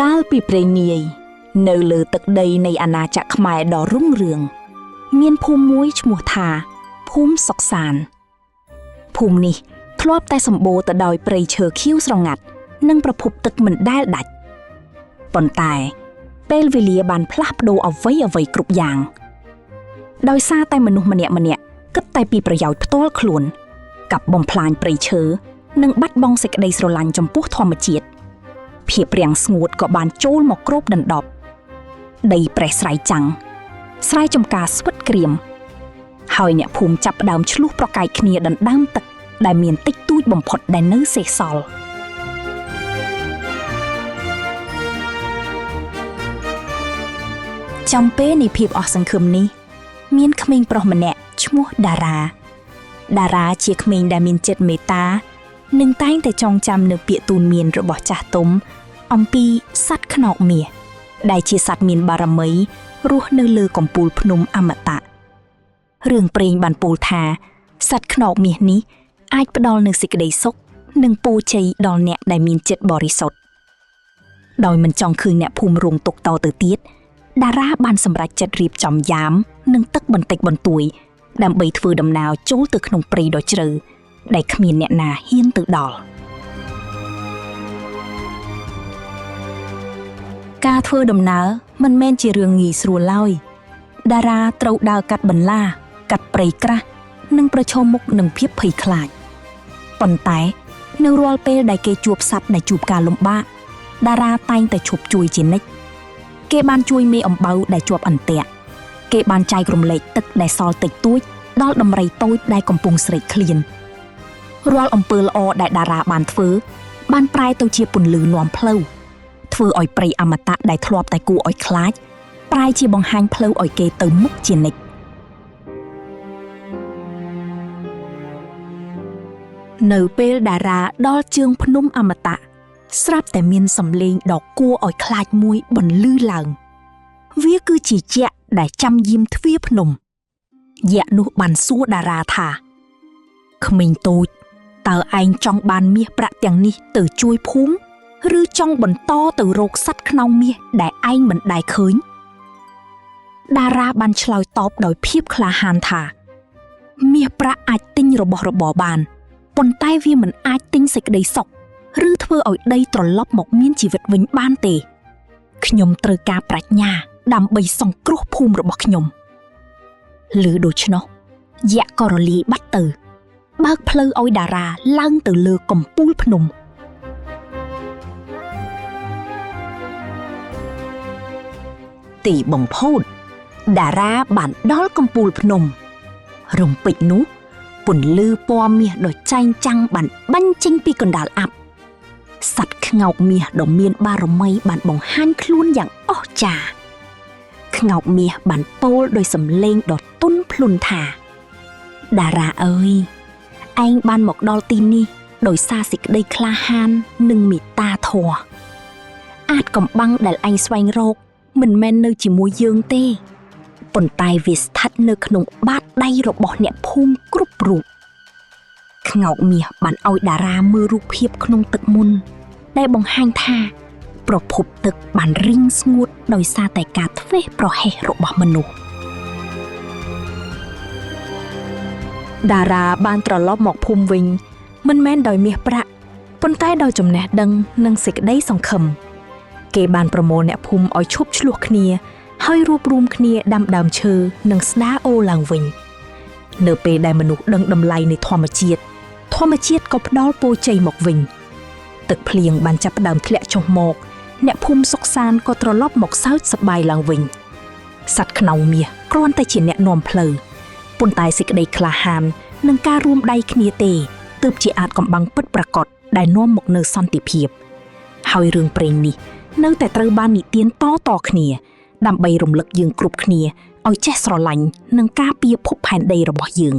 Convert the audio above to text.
កាលពីព្រេងនាយនៅលើទឹកដីនៃអាណាចក្រខ្មែរដ៏រុងរឿងមានភូមិមួយឈ្មោះថាភូមិសុកសានភូមិនេះធ្លាប់តែសម្បូរទៅដោយព្រៃឈើខៀវស្រងាត់និងប្រភពទឹកមិនដែលដាច់ប៉ុន្តែពេលវេលាបានផ្លាស់ប្ដូរអ្វីគ្រប់យ៉ាងដោយសារតែមនុស្សម្នាក់គិតតែពីប្រយោជន៍ផ្ទាល់ខ្លួនกับបំផ្លាញព្រៃឈើនិងបាត់បង់សេចក្តីស្រឡាញ់ចំពោះធម្មជាតិភាពរាំងស្ងួតក៏បានចូលមកគ្របដណ្ដប់ដីប្រេះស្រែចាំងស្រែចម្ការស្វិតក្រៀមហើយអ្នកភូមិចាប់ផ្ដើមឆ្លោះប្រកែកគ្នាដណ្ដើមទឹកដែលមានតិចតួចបំផុតដែលនៅសេសសល់ចំពេលនៃភាពអស់សង្ឃឹមនេះមានក្មេងប្រុសម្នាក់ឈ្មោះតារាជាក្មេងដែលមានចិត្តមេត្តានិងតែងតែចងចាំនៅពាក្យទូន្មានរបស់ចាស់ទុំអំពីសត្វខ្នោកមាសដែលជាសត្វមានបារមីរស់នៅលើកំពូលភ្នំអមតៈរឿងព្រេងបានពោលថាសត្វខ្នោកមាសនេះអាចផ្ដល់នូវសេចក្តីសុខនិងពរជ័យដល់អ្នកដែលមានចិត្តបរិសុទ្ធដោយមិនចង់ឃើញអ្នកភូមិរងទុក្ខតទៅទៀតតារាបានសម្រេចចិត្តរៀបចំយាមនិងទឹកបន្តិចបន្តួចដើម្បីធ្វើដំណើរចូលទៅក្នុងព្រៃដ៏ជ្រៅដែលគ្មានអ្នកណាហ៊ានទៅដល់ការធ្វើដំណើរមិនមែនជារឿងងាយស្រួលឡើយតារាត្រូវដើរកាត់បន្លាកាត់ព្រៃក្រាស់និងប្រឈមមុខនឹងភាពភ័យខ្លាចប៉ុន្តែនៅរាល់ពេលដែលគេជួបសត្វដែលជួបការលំបាកតារាតែងតែឈប់ជួយជានិច្ចគេបានជួយមេអំបៅដែលជាប់អន្ទាក់គេបានចែករំលែកទឹកដែលសល់តិចតួចដល់ដំរីតូចដែលកំពុងស្រេកឃ្លានរាល់អំពើល្អដែលតារាបានធ្វើបានប្រែទៅជាពន្លឺនាំផ្លូវធ្វើឲ្យព្រៃអមតៈដែលធ្លាប់តែគួរឲ្យខ្លាចប្រែជាបង្ហាញផ្លូវឲ្យគេទៅមុខជានិច្ចនៅពេលតារាដល់ជើងភ្នំអមតៈស្រាប់តែមានសំឡេងដ៏គួរឲ្យខ្លាចមួយបន្លឺឡើងវាគឺជាយក្សដែលចាំយាមទ្វារភ្នំយក្សនោះបានសួរតារាថាក្មេងតូចតើឯងចង់បានមាសប្រាក់ទាំងនេះទៅជួយភូមិឬចង់បន្តទៅរកសត្វខ្នងមាសដែលឯងមិនដែលឃើញតារាបានឆ្លើយតបដោយភាពក្លាហានថាមាសប្រាក់អាចទិញរបស់របរបានប៉ុន្តែវាមិនអាចទិញសេចក្តីសុខឬធ្វើឲ្យដីត្រឡប់មកមានជីវិតវិញបានទេខ្ញុំត្រូវការប្រាជ្ញាដើម្បីសង្គ្រោះភូមិរបស់ខ្ញុំឮដូច្នោះយក្សក៏រលាយបាត់ទៅបើកផ្លូវឲ្យតារាឡើងទៅលើកំពូលភ្នំទីបំផុតតារាបានដល់កំពូលភ្នំរំពេចនោះពន្លឺពណ៌មាសដ៏ចែងចាំងបានបាញ់ចេញពីកណ្ដាលអាប់សត្វខ្ងោកមាសដ៏មានបារមីបានបង្ហាញខ្លួនយ៉ាងអស្ចារ្យខ្ងោកមាសបានពោលដោយសំឡេងដ៏ទន់ភ្លន់ថាតារាអើយឯងបានមកដល់ទីនេះដោយសារសេចក្តីក្លាហាននិងមេត្តាធម៌អាចកំបាំងដែលឯងស្វែងរកមិនមែននៅជាមួយយើងទេប៉ុន្តែវាស្ថិតនៅក្នុងបាតដៃរបស់អ្នកភូមិគ្រប់រូបខ្ងោកមាសបានឲ្យតារាមើលរូបភាពក្នុងទឹកមុនដែលបង្ហាញថាប្រភពទឹកបានរីងស្ងួតដោយសារតែការធ្វេសប្រហែសរបស់មនុស្សតារាបានត្រឡប់មកភូមិវិញមិនមែនដោយមាសប្រាក់ប៉ុន្តែដោយចំណេះដឹងនិងសេចក្តីសង្ឃឹមគេបានប្រមូលអ្នកភូមិឲ្យឈប់ឆ្លោះគ្នាហើយរួបរวมគ្នាដាំដើមឈើនិងស្ដារអូរឡើងវិញនៅពេលដែលមនុស្សដឹងតម្លៃនៃធម្មជាតិក៏ផ្ដល់ពរជ័យមកវិញទឹកភ្លៀងបានចាប់ផ្ដើមធ្លាក់ចុះមកអ្នកភូមិសុខសានក៏ត្រឡប់មកសើចសប្បាយឡើងវិញសត្វខ្នងមាសគ្រាន់តែជាអ្នកនាំផ្លូវប៉ុន្តែសេចក្តីក្លាហាននិងការរួមដៃគ្នាទេទើបជាអាចកំបាំងពិតប្រាកដដែលនាំមកនូវសន្តិភាពហើយរឿងព្រេងនេះនៅតែត្រូវបាននិទានតគ្នាដើម្បីរំលឹកយើងគ្រប់គ្នាឲ្យចេះស្រឡាញ់និងការពារភពផែនដីរបស់យើង